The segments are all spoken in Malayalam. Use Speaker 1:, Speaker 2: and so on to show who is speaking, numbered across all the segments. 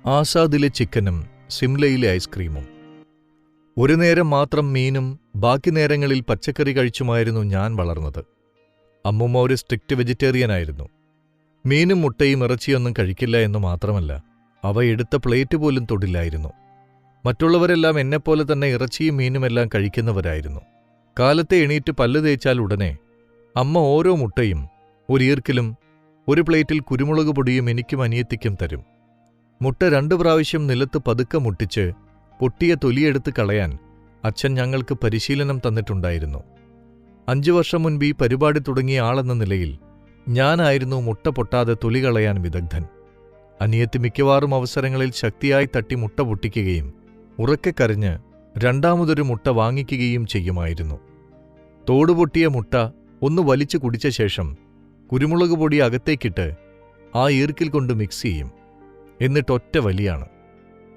Speaker 1: ആസാദിലെ ചിക്കനും സിംലയിലെ ഐസ്ക്രീമും. ഒരു നേരം മാത്രം മീനും ബാക്കി നേരങ്ങളിൽ പച്ചക്കറി കഴിച്ചുമായിരുന്നു ഞാൻ വളർന്നത്. അമ്മുമ്മ ഒരു സ്ട്രിക്റ്റ് വെജിറ്റേറിയനായിരുന്നു. മീനും മുട്ടയും ഇറച്ചിയൊന്നും കഴിക്കില്ല എന്ന് മാത്രമല്ല, അവ എടുത്ത പ്ലേറ്റ് പോലും തൊടില്ലായിരുന്നു. മറ്റുള്ളവരെല്ലാം എന്നെപ്പോലെ തന്നെ ഇറച്ചിയും മീനുമെല്ലാം കഴിക്കുന്നവരായിരുന്നു. കാലത്തെ എണീറ്റ് പല്ല് തേച്ചാൽ ഉടനെ അമ്മ ഓരോ മുട്ടയും ഒരീർക്കിലും ഒരു പ്ലേറ്റിൽ കുരുമുളക് പൊടിയും എനിക്കും അനിയത്തിക്കും തരും. മുട്ട 2 പ്രാവശ്യം നിലത്ത് പതുക്കെ മുട്ടിച്ച് പൊട്ടിയ തൊലിയെടുത്ത് കളയാൻ അച്ഛൻ ഞങ്ങൾക്ക് പരിശീലനം തന്നിട്ടുണ്ടായിരുന്നു. 5 വർഷം മുൻപ് ഈ പരിപാടി തുടങ്ങിയ ആളെന്ന നിലയിൽ ഞാനായിരുന്നു മുട്ട പൊട്ടാതെ തൊലി കളയാൻ വിദഗ്ധൻ. അനിയത്തി മിക്കവാറും അവസരങ്ങളിൽ ശക്തിയായി തട്ടി മുട്ട പൊട്ടിക്കുകയും ഉറക്കെ കരഞ്ഞ് രണ്ടാമതൊരു മുട്ട വാങ്ങിക്കുകയും ചെയ്യുമായിരുന്നു. തോടുപൊട്ടിയ മുട്ട ഒന്ന് വലിച്ചു കുടിച്ച ശേഷം കുരുമുളക് പൊടി അകത്തേക്കിട്ട് ആ ഈർക്കിൽ കൊണ്ട് മിക്സ് ചെയ്യും. എന്നിട്ടൊറ്റ വലിയാണ്.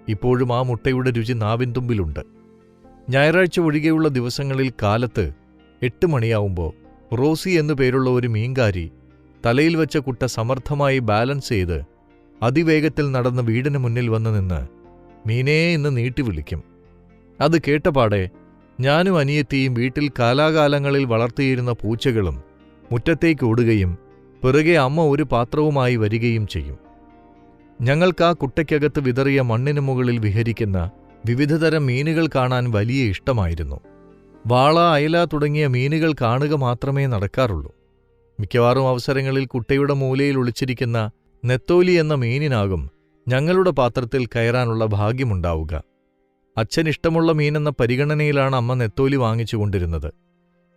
Speaker 1: ഇപ്പോഴും ആ മുട്ടയുടെ രുചി നാവിൻതുമ്പിലുണ്ട്. ഞായറാഴ്ച ഒഴികെയുള്ള ദിവസങ്ങളിൽ കാലത്ത് 8 മണിയാവുമ്പോൾ റോസി എന്നു പേരുള്ള ഒരു മീൻകാരി തലയിൽ വെച്ച കുട്ട സമർത്ഥമായി ബാലൻസ് ചെയ്ത് അതിവേഗത്തിൽ നടന്ന് വീടിന് മുന്നിൽ വന്ന് നിന്ന് മീനേ എന്ന് നീട്ടി വിളിക്കും. അത് കേട്ടപാടെ ഞാനും അനിയത്തിയും വീട്ടിൽ കാലാകാലങ്ങളിൽ വളർത്തിയിരുന്ന പൂച്ചകളും മുറ്റത്തേക്ക് ഓടുകയും പിറകെ അമ്മ ഒരു പാത്രവുമായി വരികയും ചെയ്യും. ഞങ്ങൾക്ക് ആ കുട്ടയ്ക്കകത്ത് വിതറിയ മണ്ണിനു മുകളിൽ വിഹരിക്കുന്ന വിവിധതരം മീനുകൾ കാണാൻ വലിയ ഇഷ്ടമായിരുന്നു. വാള, അയല തുടങ്ങിയ മീനുകൾ കാണുക മാത്രമേ നടക്കാറുള്ളൂ. മിക്കവാറും അവസരങ്ങളിൽ കുട്ടയുടെ മൂലയിൽ ഒളിച്ചിരിക്കുന്ന നെത്തോലി എന്ന മീനിനാകും ഞങ്ങളുടെ പാത്രത്തിൽ കയറാനുള്ള ഭാഗ്യമുണ്ടാവുക. അച്ഛനിഷ്ടമുള്ള മീനെന്ന പരിഗണനയിലാണ് അമ്മ നെത്തോലി വാങ്ങിച്ചുകൊണ്ടിരുന്നത്.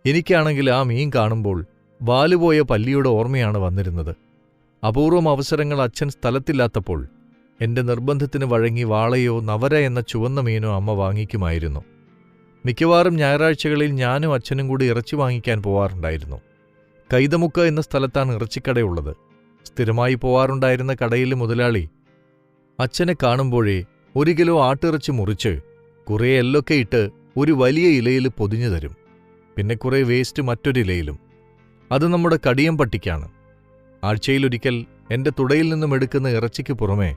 Speaker 1: എനിക്കാണെങ്കിൽ ആ മീൻ കാണുമ്പോൾ വാലുപോയ പല്ലിയുടെ ഓർമ്മയാണ് വന്നിരുന്നത്. അപൂർവം അവസരങ്ങൾ അച്ഛൻ സ്ഥലത്തില്ലാത്തപ്പോൾ എന്റെ നിർബന്ധത്തിന് വഴങ്ങി വാളയോ നവര എന്ന ചുവന്ന മീനോ അമ്മ വാങ്ങിക്കുമായിരുന്നു. മിക്കവാറും ഞായറാഴ്ചകളിൽ ഞാനും അച്ഛനും കൂടി ഇറച്ചി വാങ്ങിക്കാൻ പോവാറുണ്ടായിരുന്നു. കൈതമുക്ക് എന്ന സ്ഥലത്താണ് ഇറച്ചിക്കടയുള്ളത്. സ്ഥിരമായി പോവാറുണ്ടായിരുന്ന കടയിലെ മുതലാളി അച്ഛനെ കാണുമ്പോഴേ 1 കിലോ ആട്ടിറച്ചി മുറിച്ച് കുറേ എല്ലൊക്കെ ഇട്ട് ഒരു വലിയ ഇലയിൽ പൊതിഞ്ഞു തരും. പിന്നെ കുറേ വേസ്റ്റ് മറ്റൊരിലയിലും. അത് നമ്മുടെ കടിയം പട്ടിക്കാണ്. ആഴ്ചയിലൊരിക്കൽ എന്റെ തുടയിൽ നിന്നും എടുക്കുന്ന ഇറച്ചിക്ക് പുറമേ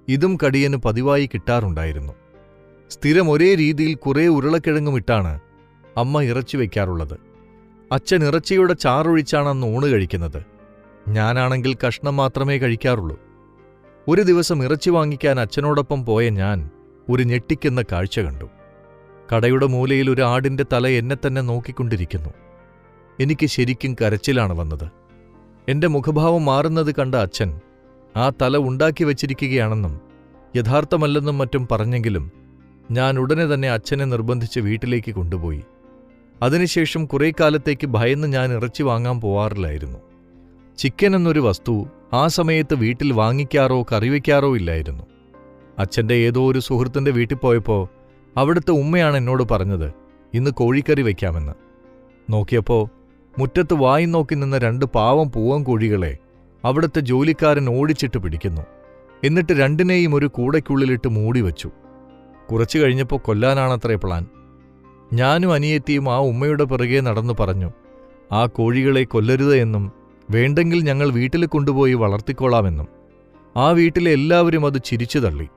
Speaker 1: ഇതും കടിയന് പതിവായി കിട്ടാറുണ്ടായിരുന്നു. സ്ഥിരം ഒരേ രീതിയിൽ കുറേ ഉരുളക്കിഴങ്ങുമിട്ടാണ് അമ്മ ഇറച്ചി വയ്ക്കാറുള്ളത്. അച്ഛൻ ഇറച്ചിയുടെ ചാറൊഴിച്ചാണ് അന്ന് ഊണ് കഴിക്കുന്നത്. ഞാനാണെങ്കിൽ കഷ്ണം മാത്രമേ കഴിക്കാറുള്ളൂ. ഒരു ദിവസം ഇറച്ചി വാങ്ങിക്കാൻ അച്ഛനോടൊപ്പം പോയ ഞാൻ ഒരു ഞെട്ടിക്കുന്ന കാഴ്ച കണ്ടു. കടയുടെ മൂലയിൽ ഒരു ആടിന്റെ തല എന്നെ തന്നെ നോക്കിക്കൊണ്ടിരിക്കുന്നു. എനിക്ക് ശരിക്കും കരച്ചിലാണ് വന്നത്. എന്റെ മുഖഭാവം മാറുന്നത് കണ്ട അച്ഛൻ ആ തല ഉണ്ടാക്കി വച്ചിരിക്കുകയാണെന്നും യഥാർത്ഥമല്ലെന്നും മറ്റും പറഞ്ഞെങ്കിലും ഞാൻ ഉടനെ തന്നെ അച്ഛനെ നിർബന്ധിച്ച് വീട്ടിലേക്ക് കൊണ്ടുപോയി. അതിനുശേഷം കുറേ കാലത്തേക്ക് ഭയന്ന് ഞാൻ ഇറച്ചി വാങ്ങാൻ പോവാറില്ലായിരുന്നു. ചിക്കൻ എന്നൊരു വസ്തു ആ സമയത്ത് വീട്ടിൽ വാങ്ങിക്കാറോ കറിവയ്ക്കാറോ ഇല്ലായിരുന്നു. അച്ഛൻ്റെ ഏതോ ഒരു സുഹൃത്തിൻ്റെ വീട്ടിൽ പോയപ്പോൾ അവിടുത്തെ ഉമ്മയാണ് എന്നോട് പറഞ്ഞത് ഇന്ന് കോഴിക്കറി വയ്ക്കാമെന്ന്. നോക്കിയപ്പോൾ മുറ്റത്ത് വായി നോക്കി നിന്ന 2 പാവം പൂവൻ കോഴികളെ അവിടുത്തെ ജോലിക്കാരൻ ഓടിച്ചിട്ട് പിടിക്കുന്നു. എന്നിട്ട് 2നെയും ഒരു കൂടയ്ക്കുള്ളിലിട്ട് മൂടിവച്ചു. കുറച്ചു കഴിഞ്ഞപ്പോൾ കൊല്ലാനാണത്രേ പ്ലാൻ. ഞാനും അനിയത്തിയും ആ ഉമ്മയുടെ പിറകെ നടന്നു പറഞ്ഞു ആ കോഴികളെ കൊല്ലരുത് എന്നും വേണ്ടെങ്കിൽ ഞങ്ങൾ വീട്ടിൽ കൊണ്ടുപോയി വളർത്തിക്കോളാമെന്നും. ആ വീട്ടിലെ എല്ലാവരും അത് ചിരിച്ചു തള്ളി.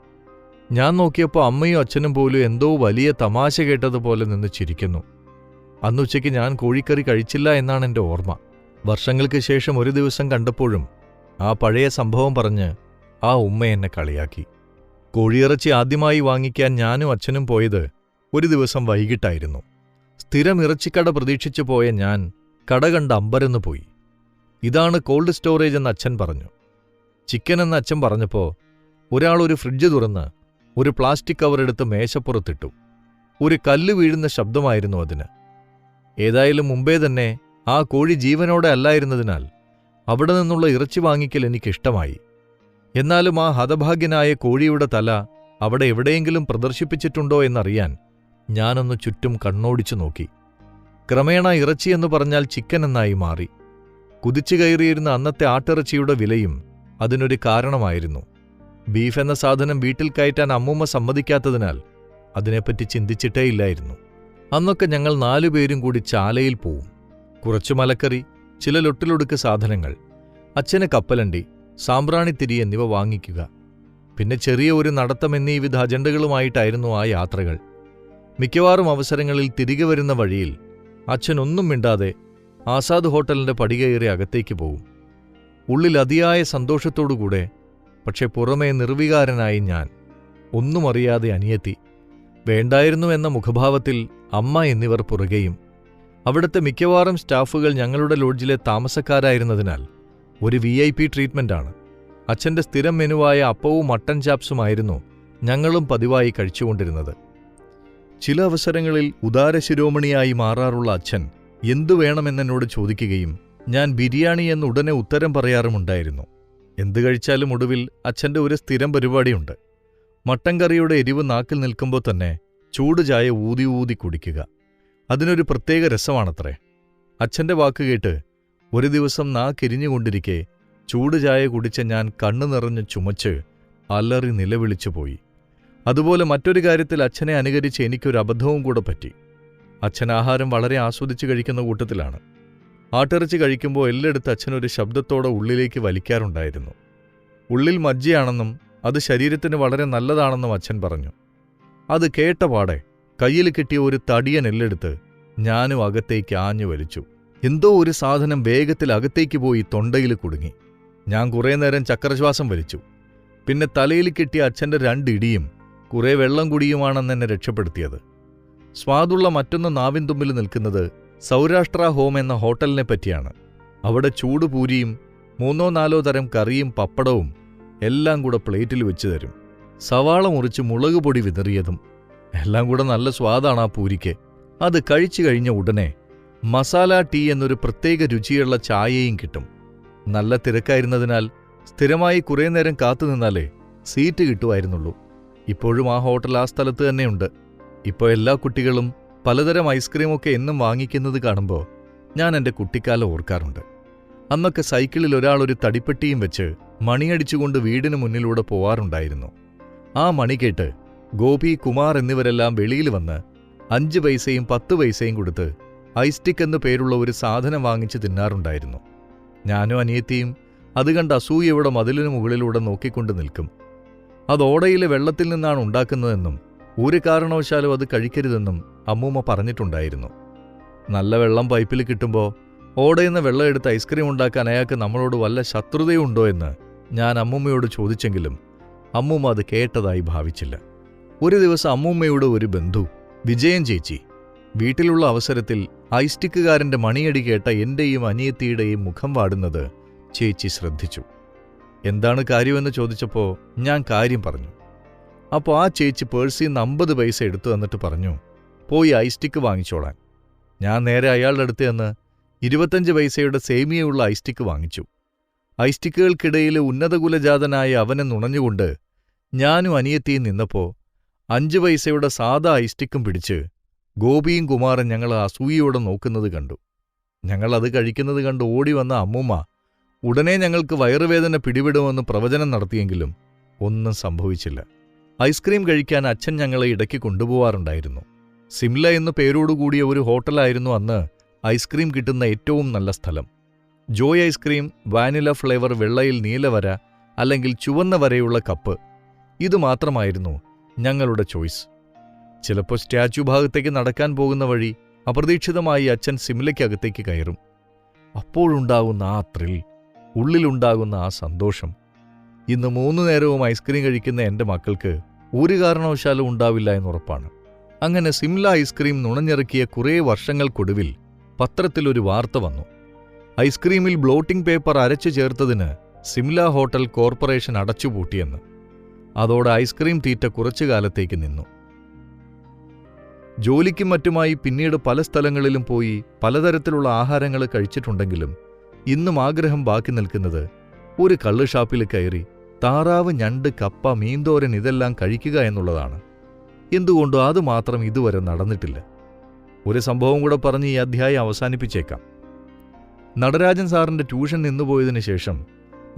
Speaker 1: ഞാൻ നോക്കിയപ്പോൾ അമ്മയും അച്ഛനും പോലും എന്തോ വലിയ തമാശ കേട്ടതുപോലെ നിന്ന് ചിരിക്കുന്നു. അന്നുച്ചയ്ക്ക് ഞാൻ കോഴിക്കറി കഴിച്ചില്ല എന്നാണ് എൻ്റെ ഓർമ്മ. വർഷങ്ങൾക്ക് ശേഷം ഒരു ദിവസം കണ്ടപ്പോഴും ആ പഴയ സംഭവം പറഞ്ഞ് ആ ഉമ്മ എന്നെ കളിയാക്കി. കോഴിയിറച്ചി ആദ്യമായി വാങ്ങിക്കാൻ ഞാനും അച്ഛനും പോയത് ഒരു ദിവസം വൈകിട്ടായിരുന്നു. സ്ഥിരം ഇറച്ചിക്കട പ്രതീക്ഷിച്ചു പോയ ഞാൻ കട കണ്ട് അമ്പരന്ന് പോയി. ഇതാണ് കോൾഡ് സ്റ്റോറേജ് എന്ന് അച്ഛൻ പറഞ്ഞു. ചിക്കൻ എന്ന് അച്ഛൻ പറഞ്ഞപ്പോൾ ഒരാൾ ഒരു ഫ്രിഡ്ജ് തുറന്ന് ഒരു പ്ലാസ്റ്റിക് കവറെടുത്ത് മേശപ്പുറത്തിട്ടു. ഒരു കല്ല് വീഴുന്ന ശബ്ദമായിരുന്നു അതിന്. ഏതായാലും മുമ്പേ തന്നെ ആ കോഴി ജീവനോടെ അല്ലായിരുന്നതിനാൽ അവിടെ നിന്നുള്ള ഇറച്ചി വാങ്ങിക്കൽ എനിക്കിഷ്ടമായി. എന്നാലും ആ ഹതഭാഗ്യനായ കോഴിയുടെ തല അവിടെ എവിടെയെങ്കിലും പ്രദർശിപ്പിച്ചിട്ടുണ്ടോ എന്നറിയാൻ ഞാനൊന്ന് ചുറ്റും കണ്ണോടിച്ചു നോക്കി. ക്രമേണ ഇറച്ചി എന്ന് പറഞ്ഞാൽ ചിക്കൻ എന്നായി മാറി. കുതിച്ചു കയറിയിരുന്ന അന്നത്തെ ആട്ടിറച്ചിയുടെ വിലയും അതിനൊരു കാരണമായിരുന്നു. ബീഫ് എന്ന സാധനം വീട്ടിൽ കയറ്റാൻ അമ്മൂമ്മ സമ്മതിക്കാത്തതിനാൽ അതിനെപ്പറ്റി ചിന്തിച്ചിട്ടേയില്ലായിരുന്നു. അന്നൊക്കെ ഞങ്ങൾ 4 പേരും കൂടി ചാലയിൽ പോവും. കുറച്ചു മലക്കറി, ചില ലൊട്ടിലൊടുക്ക് സാധനങ്ങൾ, അച്ഛന് കപ്പലണ്ടി, സാമ്പ്രാണിത്തിരി എന്നിവ വാങ്ങിക്കുക. പിന്നെ ചെറിയ ഒരു നടത്തം എന്നീ വിധ അജണ്ടകളുമായിട്ടായിരുന്നു ആ യാത്രകൾ. മിക്കവാറും അവസരങ്ങളിൽ തിരികെ വരുന്ന വഴിയിൽ അച്ഛൻ ഒന്നും മിണ്ടാതെ ആസാദ് ഹോട്ടലിന്റെ പടികയറി അകത്തേക്ക് പോകും. ഉള്ളിൽ അതിയായ സന്തോഷത്തോടുകൂടെ, പക്ഷെ പുറമേ നിർവികാരനായി ഞാൻ, ഒന്നും അറിയാതെ അനിയത്തി, വേണ്ടായിരുന്നു എന്ന മുഖഭാവത്തിൽ അമ്മ എന്നിവർ പുറകെയും. അവിടുത്തെ മിക്കവാറും സ്റ്റാഫുകൾ ഞങ്ങളുടെ ലോഡ്ജിലെ താമസക്കാരായിരുന്നതിനാൽ ഒരു VIP ട്രീറ്റ്മെന്റാണ്. അച്ഛന്റെ സ്ഥിരം മെനുവായ അപ്പവും മട്ടൻ ചാപ്സുമായിരുന്നു ഞങ്ങളും പതിവായി കഴിച്ചുകൊണ്ടിരുന്നത്. ചില അവസരങ്ങളിൽ ഉദാരശിരോമണിയായി മാറാറുള്ള അച്ഛൻ എന്തു വേണമെന്നെന്നോട് ചോദിക്കുകയും ഞാൻ ബിരിയാണി എന്ന് ഉടനെ ഉത്തരം പറയാറുമുണ്ടായിരുന്നു. എന്തു കഴിച്ചാലും ഒടുവിൽ അച്ഛന്റെ ഒരു സ്ഥിരം പരിപാടിയുണ്ട്. മട്ടൻ കറിയുടെ എരിവ് നാക്കിൽ നിൽക്കുമ്പോൾ തന്നെ ചൂട് ചായ ഊതി ഊതി കുടിക്കുക. അതിനൊരു പ്രത്യേക രസമാണത്രേ. അച്ഛന്റെ വാക്കുകേട്ട് ഒരു ദിവസം നാക്കെരിഞ്ഞുകൊണ്ടിരിക്കെ ചൂട് ചായ കുടിച്ച ഞാൻ കണ്ണു നിറഞ്ഞ് ചുമച്ച് അലറി നിലവിളിച്ചു പോയി. അതുപോലെ മറ്റൊരു കാര്യത്തിൽ അച്ഛനെ അനുകരിച്ച് എനിക്കൊരു അബദ്ധവും കൂടെ പറ്റി. അച്ഛൻ ആഹാരം വളരെ ആസ്വദിച്ച് കഴിക്കുന്ന കൂട്ടത്തിലാണ്. ആട്ടിറച്ചി കഴിക്കുമ്പോൾ എല്ലെടുത്ത് അച്ഛനൊരു ശബ്ദത്തോടെ ഉള്ളിലേക്ക് വലിക്കാറുണ്ടായിരുന്നു. ഉള്ളിൽ മജ്ജയാണെന്നും അത് ശരീരത്തിന് വളരെ നല്ലതാണെന്നും അച്ഛൻ പറഞ്ഞു. അത് കേട്ട പാടെ കയ്യിൽ കിട്ടിയ ഒരു തടിയൻ എല്ലെടുത്ത് ഞാനും അകത്തേക്ക് ആഞ്ഞു വലിച്ചു. എന്തോ ഒരു സാധനം വേഗത്തിൽ അകത്തേക്ക് പോയി തൊണ്ടയിൽ കുടുങ്ങി. ഞാൻ കുറേ നേരം ചക്രശ്വാസം വലിച്ചു. പിന്നെ തലയിൽ കിട്ടിയ അച്ഛൻ്റെ 2 ഇടിയും കുറേ വെള്ളം കുടിയുമാണെന്നെന്നെ രക്ഷപ്പെടുത്തിയത്. സ്വാദുള്ള മറ്റൊന്ന് നാവിൻതുമ്പിൽ നിൽക്കുന്നത് സൗരാഷ്ട്ര ഹോം എന്ന ഹോട്ടലിനെ പറ്റിയാണ്. അവിടെ ചൂടുപൂരിയും 3-4 തരം കറിയും പപ്പടവും എല്ലാം കൂടെ പ്ലേറ്റിൽ വെച്ച് തരും. സവാള മുറിച്ച് മുളക് പൊടി വിതറിയതും എല്ലാം കൂടെ നല്ല സ്വാദാണ് ആ പൂരിക്ക്. അത് കഴിച്ചു കഴിഞ്ഞ ഉടനെ മസാല ടീ എന്നൊരു പ്രത്യേക രുചിയുള്ള ചായയും കിട്ടും. നല്ല തിരക്കായിരുന്നതിനാൽ സ്ഥിരമായി കുറേ നേരം കാത്തുനിന്നാലേ സീറ്റ് കിട്ടുമായിരുന്നുള്ളൂ. ഇപ്പോഴും ആ ഹോട്ടൽ ആ സ്ഥലത്ത് തന്നെയുണ്ട്. ഇപ്പോൾ എല്ലാ കുട്ടികളും പലതരം ഐസ്ക്രീമൊക്കെ എന്നും വാങ്ങിക്കുന്നത് കാണുമ്പോൾ ഞാൻ എൻ്റെ കുട്ടിക്കാലം ഓർക്കാറുണ്ട്. അന്നൊക്കെ സൈക്കിളിൽ ഒരാൾ ഒരു തടിപ്പെട്ടിയും വെച്ച് മണിയടിച്ചുകൊണ്ട് വീടിന് മുന്നിലൂടെ പോവാറുണ്ടായിരുന്നു. ആ മണി കേട്ട് ഗോപി, കുമാർ എന്നിവരെല്ലാം വെളിയിൽ വന്ന് 5 പൈസയും 10 പൈസയും കൊടുത്ത് ഐസ്റ്റിക് എന്നു പേരുള്ള ഒരു സാധനം വാങ്ങിച്ച് തിന്നാറുണ്ടായിരുന്നു. ഞാനും അനിയത്തിയും അത് കണ്ട് അസൂയയുടെ മതിലിനു മുകളിലൂടെ നോക്കിക്കൊണ്ട് നിൽക്കും. അത് ഓടയിലെ വെള്ളത്തിൽ നിന്നാണ് ഉണ്ടാക്കുന്നതെന്നും ഒരു കാരണവശാലും അത് കഴിക്കരുതെന്നും അമ്മൂമ്മ പറഞ്ഞിട്ടുണ്ടായിരുന്നു. നല്ല വെള്ളം പൈപ്പിൽ കിട്ടുമ്പോൾ ഓടയെന്ന് വെള്ളം എടുത്ത് ഐസ്ക്രീം ഉണ്ടാക്കാൻ അയാൾക്ക് നമ്മളോട് വല്ല ശത്രുതയുണ്ടോ എന്ന് ഞാൻ അമ്മൂമ്മയോട് ചോദിച്ചെങ്കിലും അമ്മൂമ്മ അത് കേട്ടതായി ഭാവിച്ചില്ല. ഒരു ദിവസം അമ്മൂമ്മയുടെ ഒരു ബന്ധു, വിജയൻ ചേച്ചി, വീട്ടിലുള്ള അവസരത്തിൽ ഐസ്റ്റിക്കുകാരൻ്റെ മണിയടി കേട്ട എൻ്റെയും അനിയത്തിയുടെയും മുഖം വാടുന്നത് ചേച്ചി ശ്രദ്ധിച്ചു. എന്താണ് കാര്യമെന്ന് ചോദിച്ചപ്പോൾ ഞാൻ കാര്യം പറഞ്ഞു. അപ്പോൾ ആ ചേച്ചി പേഴ്സിൽ നിന്ന് 50 പൈസ എടുത്തു തന്നിട്ട് പറഞ്ഞു, പോയി ഐസ്റ്റിക്ക് വാങ്ങിച്ചോളാൻ. ഞാൻ നേരെ അയാളുടെ അടുത്ത് നിന്ന് 25 പൈസയുടെ സേമിയയുള്ള ഐസ്റ്റിക്ക് വാങ്ങിച്ചു. ഐസ്റ്റിക്കുകൾക്കിടയിൽ ഉന്നതകുലജാതനായ അവനെ നുണഞ്ഞുകൊണ്ട് ഞാനും അനിയത്തിയും നിന്നപ്പോൾ 5 പൈസയുടെ സാദാ ഐസ്റ്റിക്കും പിടിച്ച് ഗോപിയും കുമാറും ഞങ്ങൾ അസൂയയോടെ നോക്കുന്നത് കണ്ടു. ഞങ്ങൾ അത് കഴിക്കുന്നത് കണ്ട് ഓടി വന്ന അമ്മൂമ്മ ഉടനെ ഞങ്ങൾക്ക് വയറുവേദന പിടിവിടുമെന്ന് പ്രവചനം നടത്തിയെങ്കിലും ഒന്നും സംഭവിച്ചില്ല. ഐസ്ക്രീം കഴിക്കാൻ അച്ഛൻ ഞങ്ങളെ ഇടയ്ക്ക് കൊണ്ടുപോവാറുണ്ടായിരുന്നു. സിംല എന്നു പേരോടുകൂടിയ ഒരു ഹോട്ടലായിരുന്നു അന്ന് ഐസ്ക്രീം കിട്ടുന്ന ഏറ്റവും നല്ല സ്ഥലം. ജോയ് ഐസ്ക്രീം, വാനില ഫ്ലേവർ, വെള്ളയിൽ നീലവര അല്ലെങ്കിൽ ചുവന്ന വരയുള്ള കപ്പ്, ഇതുമാത്രമായിരുന്നു ഞങ്ങളുടെ ചോയ്സ്. ചിലപ്പോൾ സ്റ്റാച്യു ഭാഗത്തേക്ക് നടക്കാൻ പോകുന്ന വഴി അപ്രതീക്ഷിതമായി അച്ഛൻ സിംലയ്ക്കകത്തേക്ക് കയറും. അപ്പോഴുണ്ടാകുന്ന ആ ത്രിൽ, ഉള്ളിലുണ്ടാകുന്ന ആ സന്തോഷം ഇന്ന് 3 നേരവും ഐസ്ക്രീം കഴിക്കുന്ന എൻ്റെ മക്കൾക്ക് ഒരു കാരണവശാലും ഉണ്ടാവില്ല എന്നുറപ്പാണ്. അങ്ങനെ സിംല ഐസ്ക്രീം നുണഞ്ഞിറക്കിയ കുറേ വർഷങ്ങൾക്കൊടുവിൽ പത്രത്തിലൊരു വാർത്ത വന്നു. ഐസ്ക്രീമിൽ ബ്ലോട്ടിംഗ് പേപ്പർ അരച്ചു ചേർത്തതിന് സിംല ഹോട്ടൽ കോർപ്പറേഷൻ അടച്ചുപൂട്ടിയെന്ന്. അതോടെ ഐസ്ക്രീം തീറ്റ കുറച്ചു കാലത്തേക്ക് നിന്നു. ജോലിക്കും മറ്റുമായി പിന്നീട് പല സ്ഥലങ്ങളിലും പോയി പലതരത്തിലുള്ള ആഹാരങ്ങൾ കഴിച്ചിട്ടുണ്ടെങ്കിലും ഇന്നും ആഗ്രഹം ബാക്കി നിൽക്കുന്നത് ഒരു കള്ളുഷാപ്പിൽ കയറി താറാവ്, ഞണ്ട്, കപ്പ, മീൻതോരൻ ഇതെല്ലാം കഴിക്കുക എന്നുള്ളതാണ്. എന്തുകൊണ്ടോ അതുമാത്രം ഇതുവരെ നടന്നിട്ടില്ല. ഒരു സംഭവം കൂടെ പറഞ്ഞ് ഈ അധ്യായം അവസാനിപ്പിച്ചേക്കാം. നടരാജൻ സാറിൻ്റെ ട്യൂഷൻ നിന്നുപോയതിനു ശേഷം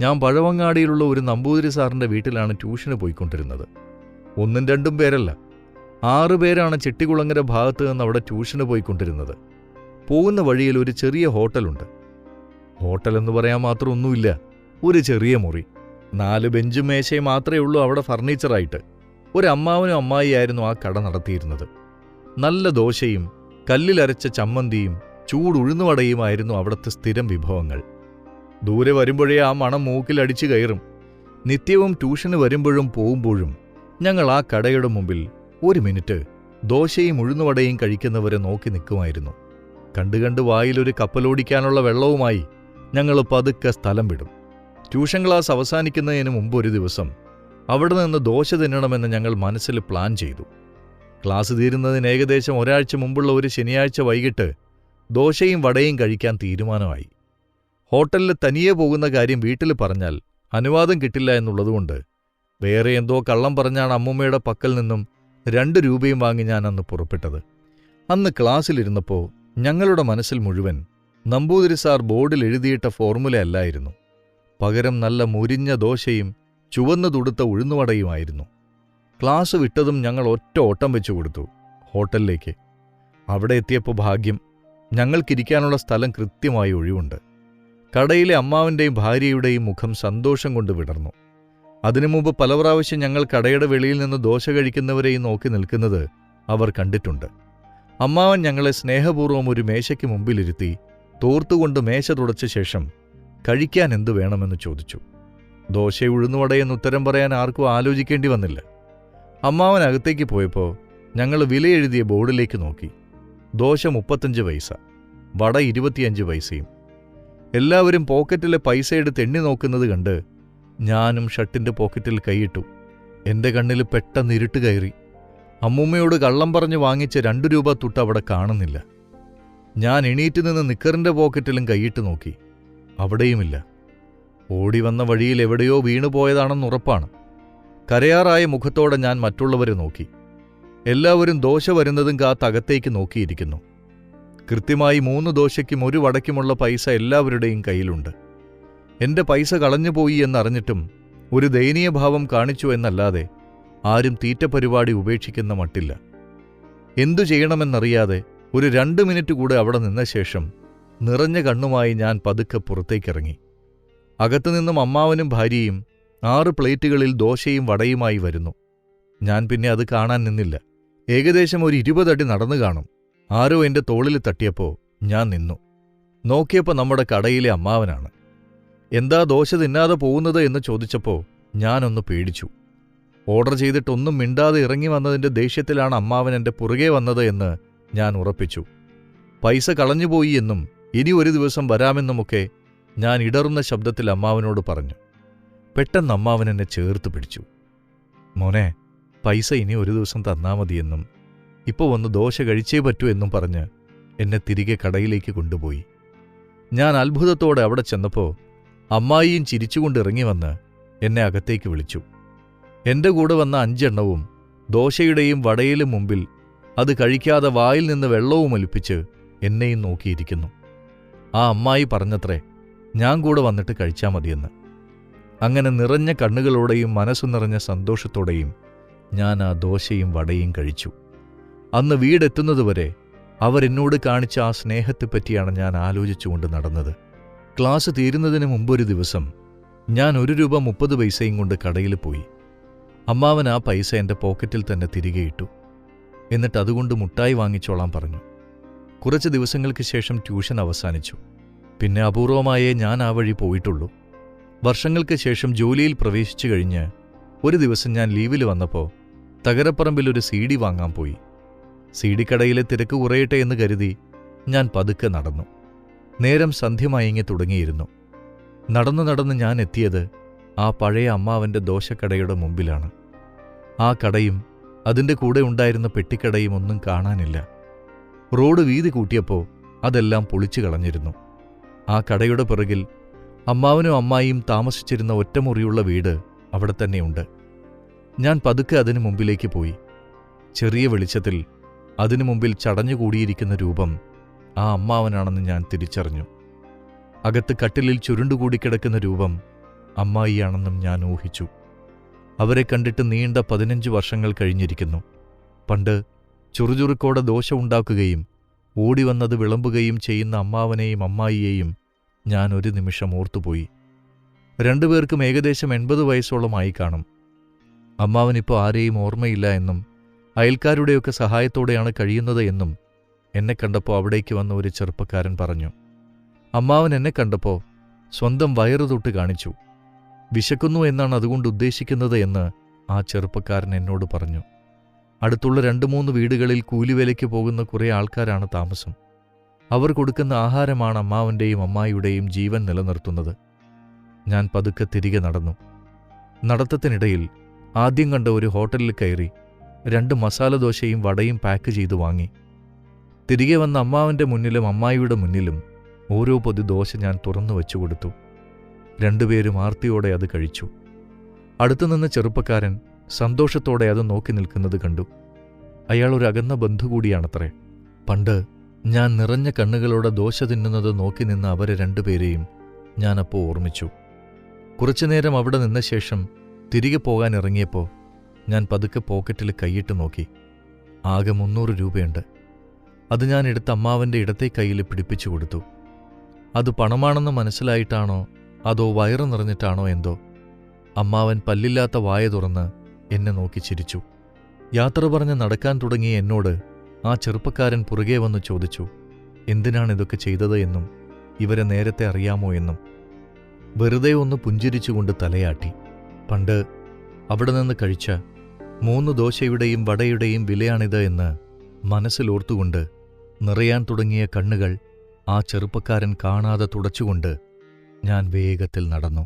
Speaker 1: ഞാൻ പഴവങ്ങാടിയിലുള്ള ഒരു നമ്പൂതിരി സാറിൻ്റെ വീട്ടിലാണ് ട്യൂഷന് പോയിക്കൊണ്ടിരുന്നത്. 1-2 പേരല്ല, 6 പേരാണ് ചെട്ടികുളങ്ങര ഭാഗത്ത് നിന്ന് അവിടെ ട്യൂഷന് പോയിക്കൊണ്ടിരുന്നത്. പോകുന്ന വഴിയിൽ ഒരു ചെറിയ ഹോട്ടലുണ്ട്. ഹോട്ടലെന്ന് പറയാൻ മാത്രം ഒന്നുമില്ല, ഒരു ചെറിയ മുറി. 4 ബെഞ്ചും മേശയും മാത്രമേ ഉള്ളൂ അവിടെ ഫർണിച്ചറായിട്ട്. ഒരു അമ്മാവനും അമ്മായിയായിരുന്നു ആ കട നടത്തിയിരുന്നത്. നല്ല ദോശയും കല്ലിലരച്ച ചമ്മന്തിയും ചൂടുഴുന്നുവടയുമായിരുന്നു അവിടുത്തെ സ്ഥിരം വിഭവങ്ങൾ. ദൂരെ വരുമ്പോഴേ ആ മണം മൂക്കിലടിച്ചു കയറും. നിത്യവും ട്യൂഷന് വരുമ്പോഴും പോവുമ്പോഴും ഞങ്ങൾ ആ കടയുടെ മുമ്പിൽ 1 മിനിറ്റ് ദോശയും ഉഴുന്നുവടയും കഴിക്കുന്നവരെ നോക്കി നിൽക്കുമായിരുന്നു. കണ്ടുകണ്ട് വായിലൊരു കപ്പലോടിക്കാനുള്ള വെള്ളവുമായി ഞങ്ങൾ പതുക്കെ സ്ഥലം വിടും. ട്യൂഷൻ ക്ലാസ് അവസാനിക്കുന്നതിന് മുമ്പ് ഒരു ദിവസം അവിടെ നിന്ന് ദോശ തിന്നണമെന്ന് ഞങ്ങൾ മനസ്സിൽ പ്ലാൻ ചെയ്തു. ക്ലാസ് തീരുന്നതിന് ഏകദേശം ഒരാഴ്ച മുമ്പുള്ള ഒരു ശനിയാഴ്ച വൈകിട്ട് ദോശയും വടയും കഴിക്കാൻ തീരുമാനമായി. ഹോട്ടലിൽ തനിയെ പോകുന്ന കാര്യം വീട്ടിൽ പറഞ്ഞാൽ അനുവാദം കിട്ടില്ല എന്നുള്ളതുകൊണ്ട് വേറെ എന്തോ കള്ളം പറഞ്ഞാണ് അമ്മൂമ്മയുടെ പക്കൽ നിന്നും 2 രൂപയും വാങ്ങി ഞാൻ അന്ന് പുറപ്പെട്ടത്. അന്ന് ക്ലാസ്സിലിരുന്നപ്പോൾ ഞങ്ങളുടെ മനസ്സിൽ മുഴുവൻ നമ്പൂതിരി സാർ ബോർഡിൽ എഴുതിയിട്ട ഫോർമുല അല്ലായിരുന്നു. പകരം നല്ല മുരിഞ്ഞ ദോശയും ചുവന്നു തുടുത്ത ഉഴുന്നുവടയുമായിരുന്നു. ക്ലാസ് വിട്ടതും ഞങ്ങൾ ഒറ്റ ഓട്ടം വെച്ചു കൊടുത്തു ഹോട്ടലിലേക്ക്. അവിടെ എത്തിയപ്പോൾ ഭാഗ്യം, ഞങ്ങൾക്കിരിക്കാനുള്ള സ്ഥലം കൃത്യമായി ഒഴിവുണ്ട്. കടയിലെ അമ്മാവൻ്റെയും ഭാര്യയുടെയും മുഖം സന്തോഷം കൊണ്ട് വിടർന്നു. അതിനു മുമ്പ് പല പ്രാവശ്യം ഞങ്ങൾ കടയുടെ വെളിയിൽ നിന്ന് ദോശ കഴിക്കുന്നവരെയും നോക്കി നിൽക്കുന്നത് അവർ കണ്ടിട്ടുണ്ട്. അമ്മാവൻ ഞങ്ങളെ സ്നേഹപൂർവ്വം ഒരു മേശയ്ക്ക് മുമ്പിലിരുത്തി തോർത്തുകൊണ്ട് മേശ തുടച്ച ശേഷം കഴിക്കാൻ എന്തു വേണമെന്ന് ചോദിച്ചു. ദോശ ഉഴുന്നുവടയെന്ന് ഉത്തരം പറയാൻ ആർക്കും ആലോചിക്കേണ്ടി വന്നില്ല. അമ്മാവൻ അകത്തേക്ക് പോയപ്പോൾ ഞങ്ങൾ വിലയെഴുതിയ ബോർഡിലേക്ക് നോക്കി. ദോശ 35 പൈസ, വട 25 പൈസയും. എല്ലാവരും പോക്കറ്റിലെ പൈസ എടുത്ത് എണ്ണി നോക്കുന്നത് കണ്ട് ഞാനും ഷർട്ടിൻ്റെ പോക്കറ്റിൽ കൈയിട്ടു. എൻ്റെ കണ്ണിൽ പെട്ടെന്ന് ഇരുട്ട് കയറി. അമ്മൂമ്മയോട് കള്ളം പറഞ്ഞ് വാങ്ങിച്ച 2 രൂപ തുട്ട് അവിടെ കാണുന്നില്ല. ഞാൻ എണീറ്റ് നിന്ന് നിക്കറിൻ്റെ പോക്കറ്റിലും കൈയിട്ട് നോക്കി. അവിടെയുമില്ല. ഓടി വന്ന വഴിയിൽ എവിടെയോ വീണുപോയതാണെന്നുറപ്പാണ്. കരയാറായ മുഖത്തോടെ ഞാൻ മറ്റുള്ളവരെ നോക്കി. എല്ലാവരും ദോശ വരുന്നതും കാത്തകത്തേക്ക് നോക്കിയിരിക്കുന്നു. കൃത്യമായി 3 ദോശയ്ക്കും 1 വടയ്ക്കുമുള്ള പൈസ എല്ലാവരുടെയും കയ്യിലുണ്ട്. എൻ്റെ പൈസ കളഞ്ഞുപോയി എന്നറിഞ്ഞിട്ടും ഒരു ദയനീയഭാവം കാണിച്ചു എന്നല്ലാതെ ആരും തീറ്റ പരിപാടി ഉപേക്ഷിക്കുന്ന മട്ടില്ല. എന്തു ചെയ്യണമെന്നറിയാതെ ഒരു 2 മിനിറ്റ് കൂടെ അവിടെ നിന്ന ശേഷം നിറഞ്ഞ കണ്ണുമായി ഞാൻ പതുക്കെ പുറത്തേക്കിറങ്ങി. അകത്തുനിന്നും അമ്മാവനും ഭാര്യയും 6 പ്ലേറ്റുകളിൽ ദോശയും വടയുമായി വരുന്നു. ഞാൻ പിന്നെ അത് കാണാൻ നിന്നില്ല. ഏകദേശം ഒരു 20 അടി നടന്നു കാണും. ആരോ എൻ്റെ തോളിൽ തട്ടിയപ്പോൾ ഞാൻ നിന്നു. നോക്കിയപ്പോൾ നമ്മുടെ കടയിലെ അമ്മാവനാണ്. എന്താ ദോശ തിന്നാതെ പോകുന്നത് എന്ന് ചോദിച്ചപ്പോൾ ഞാനൊന്ന് പേടിച്ചു. ഓർഡർ ചെയ്തിട്ടൊന്നും മിണ്ടാതെ ഇറങ്ങി വന്നതിൻ്റെ ദേഷ്യത്തിലാണ് അമ്മാവൻ എൻ്റെ പുറകെ വന്നത് എന്ന് ഞാൻ ഉറപ്പിച്ചു. പൈസ കളഞ്ഞുപോയി എന്നും ഇനി ഒരു ദിവസം വരാമെന്നുമൊക്കെ ഞാൻ ഇടറുന്ന ശബ്ദത്തിൽ അമ്മാവനോട് പറഞ്ഞു. പെട്ടെന്ന് അമ്മാവൻ എന്നെ ചേർത്ത് പിടിച്ചു. മോനെ, പൈസ ഇനി ഒരു ദിവസം തന്നാ മതിയെന്നും ഇപ്പോൾ വന്ന് ദോശ കഴിച്ചേ പറ്റൂ എന്നും പറഞ്ഞ് എന്നെ തിരികെ കടയിലേക്ക് കൊണ്ടുപോയി. ഞാൻ അത്ഭുതത്തോടെ അവിടെ ചെന്നപ്പോൾ അമ്മായിയും ചിരിച്ചുകൊണ്ട് ഇറങ്ങി വന്ന് എന്നെ അകത്തേക്ക് വിളിച്ചു. എൻ്റെ കൂടെ വന്ന 5 എണ്ണവും ദോശയുടെയും വടയിലും മുമ്പിൽ അത് കഴിക്കാതെ വായിൽ നിന്ന് വെള്ളവും ഒലിപ്പിച്ച് എന്നെയും നോക്കിയിരിക്കുന്നു. ആ അമ്മായി പറഞ്ഞത്രേ, ഞാൻ കൂടെ വന്നിട്ട് കഴിച്ചാൽ മതിയെന്ന്. അങ്ങനെ നിറഞ്ഞ കണ്ണുകളോടെയും മനസ്സു നിറഞ്ഞ സന്തോഷത്തോടെയും ഞാൻ ആ ദോശയും വടയും കഴിച്ചു. അന്ന് വീടെത്തുന്നതുവരെ അവരെന്നോട് കാണിച്ച ആ സ്നേഹത്തെപ്പറ്റിയാണ് ഞാൻ ആലോചിച്ചുകൊണ്ട് നടന്നത്. ക്ലാസ് തീരുന്നതിന് മുമ്പൊരു ദിവസം ഞാൻ 1 രൂപ 30 പൈസയും കൊണ്ട് കടയിൽ പോയി. അമ്മാവൻ ആ പൈസ എൻ്റെ പോക്കറ്റിൽ തന്നെ തിരികെ ഇട്ടു. എന്നിട്ട് അതുകൊണ്ട് മുട്ടായി വാങ്ങിച്ചോളാൻ പറഞ്ഞു. കുറച്ച് ദിവസങ്ങൾക്ക് ശേഷം ട്യൂഷൻ അവസാനിച്ചു. പിന്നെ അപൂർവമായേ ഞാൻ ആ വഴി പോയിട്ടുള്ളൂ. വർഷങ്ങൾക്ക് ശേഷം ജോലിയിൽ പ്രവേശിച്ചു കഴിഞ്ഞ് ഒരു ദിവസം ഞാൻ ലീവിൽ വന്നപ്പോൾ തകരപ്പറമ്പിൽ ഒരു CD വാങ്ങാൻ പോയി. CD കടയിലെ തിരക്ക് കുറയട്ടെ എന്ന് കരുതി ഞാൻ പതുക്കെ നടന്നു. നേരം സന്ധ്യ മയങ്ങി തുടങ്ങിയിരുന്നു. നടന്നു ഞാൻ എത്തിയത് ആ പഴയ അമ്മാവൻ്റെ ദോശക്കടയുടെ മുമ്പിലാണ്. ആ കടയും അതിൻ്റെ കൂടെ ഉണ്ടായിരുന്ന പെട്ടിക്കടയും ഒന്നും കാണാനില്ല. റോഡ് വീതി കൂട്ടിയപ്പോൾ അതെല്ലാം പൊളിച്ചു കളഞ്ഞിരുന്നു. ആ കടയുടെ പിറകിൽ അമ്മാവനും അമ്മായിയും താമസിച്ചിരുന്ന ഒറ്റമുറിയുള്ള വീട് അവിടെ തന്നെയുണ്ട്. ഞാൻ പതുക്കെ അതിനു മുമ്പിലേക്ക് പോയി. ചെറിയ വെളിച്ചത്തിൽ അതിനു മുമ്പിൽ ചടഞ്ഞുകൂടിയിരിക്കുന്ന രൂപം ആ അമ്മാവനാണെന്ന് ഞാൻ തിരിച്ചറിഞ്ഞു. അകത്ത് കട്ടിലിൽ ചുരുണ്ടുകൂടിക്കിടക്കുന്ന രൂപം അമ്മായിയാണെന്നും ഞാൻ ഊഹിച്ചു. അവരെ കണ്ടിട്ട് നീണ്ട 15 വർഷങ്ങൾ കഴിഞ്ഞിരിക്കുന്നു. പണ്ട് ചുറുചുറുക്കോടെ ദോശ ഉണ്ടാക്കുകയും ഓടിവന്നത് വിളമ്പുകയും ചെയ്യുന്ന അമ്മാവനെയും അമ്മായിയെയും ഞാൻ ഒരു നിമിഷം ഓർത്തുപോയി. രണ്ടുപേർക്കും ഏകദേശം 80 വയസ്സോളമായി കാണും. അമ്മാവനിപ്പോൾ ആരെയും ഓർമ്മയില്ല എന്നും അയൽക്കാരുടെയൊക്കെ സഹായത്തോടെയാണ് കഴിയുന്നത് എന്നും എന്നെ കണ്ടപ്പോൾ അവിടേക്ക് വന്ന ഒരു ചെറുപ്പക്കാരൻ പറഞ്ഞു. അമ്മാവൻ എന്നെ കണ്ടപ്പോൾ സ്വന്തം വയറു തൊട്ട് കാണിച്ചു. വിശക്കുന്നു എന്നാണ് അതുകൊണ്ട് ഉദ്ദേശിക്കുന്നത് എന്ന് ആ ചെറുപ്പക്കാരൻ എന്നോട് പറഞ്ഞു. അടുത്തുള്ള 2-3 വീടുകളിൽ കൂലിവേലയ്ക്ക് പോകുന്ന കുറേ ആൾക്കാരാണ് താമസം. അവർ കൊടുക്കുന്ന ആഹാരമാണ് അമ്മാവൻ്റെയും അമ്മായിയുടെയും ജീവൻ നിലനിർത്തുന്നത്. ഞാൻ പതുക്കെ തിരികെ നടന്നു. നടത്തത്തിനിടയിൽ ആദ്യം കണ്ട ഒരു ഹോട്ടലിൽ കയറി 2 മസാലദോശയും വടയും പാക്ക് ചെയ്തു വാങ്ങി. തിരികെ വന്ന അമ്മാവൻ്റെ മുന്നിലും അമ്മായിയുടെ മുന്നിലും ഓരോ പൊതി ദോശ ഞാൻ തുറന്നു വെച്ചുകൊടുത്തു. രണ്ടുപേരും ആർത്തിയോടെ അത് കഴിച്ചു. അടുത്തുനിന്ന ചെറുപ്പക്കാരൻ സന്തോഷത്തോടെ അത് നോക്കി നിൽക്കുന്നത് കണ്ടു. അയാൾ ഒരു അകന്ന ബന്ധു കൂടിയാണത്രേ. പണ്ട് ഞാൻ നിറഞ്ഞ കണ്ണുകളോടെ ദോശ തിന്നുന്നത് നോക്കി നിന്ന അവരെ രണ്ടുപേരെയും ഞാനപ്പോൾ ഓർമ്മിച്ചു. കുറച്ചുനേരം അവിടെ നിന്ന ശേഷം തിരികെ പോകാൻ ഇറങ്ങിയപ്പോൾ ഞാൻ പതുക്കെ പോക്കറ്റിൽ കൈയിട്ട് നോക്കി. ആകെ 300 രൂപയുണ്ട്. അത് ഞാൻ എടുത്ത് അമ്മാവൻ്റെ ഇടത്തെ കൈയിൽ പിടിപ്പിച്ചു കൊടുത്തു. അത് പണമാണെന്ന് മനസ്സിലായിട്ടാണോ അതോ വയറ് നിറഞ്ഞിട്ടാണോ എന്തോ അമ്മാവൻ പല്ലില്ലാത്ത വായ തുറന്ന് എന്നെ നോക്കി ചിരിച്ചു. യാത്ര പറഞ്ഞ് നടക്കാൻ തുടങ്ങിയ എന്നോട് ആ ചെറുപ്പക്കാരൻ പുറകെ വന്ന് ചോദിച്ചു, എന്തിനാണിതൊക്കെ ചെയ്തത് എന്നും ഇവരെ നേരത്തെ അറിയാമോ എന്നും. വെറുതെ ഒന്ന് പുഞ്ചിരിച്ചുകൊണ്ട് തലയാട്ടി. പണ്ട് അവിടെ നിന്ന് കഴിച്ച 3 ദോശയുടെയും വടയുടെയും വിലയാണിത് എന്ന് മനസ്സിലോർത്തുകൊണ്ട് നിറയാൻ തുടങ്ങിയ കണ്ണുകൾ ആ ചെറുപ്പക്കാരൻ കാണാതെ തുടച്ചുകൊണ്ട് ഞാൻ വേഗത്തിൽ നടന്നു.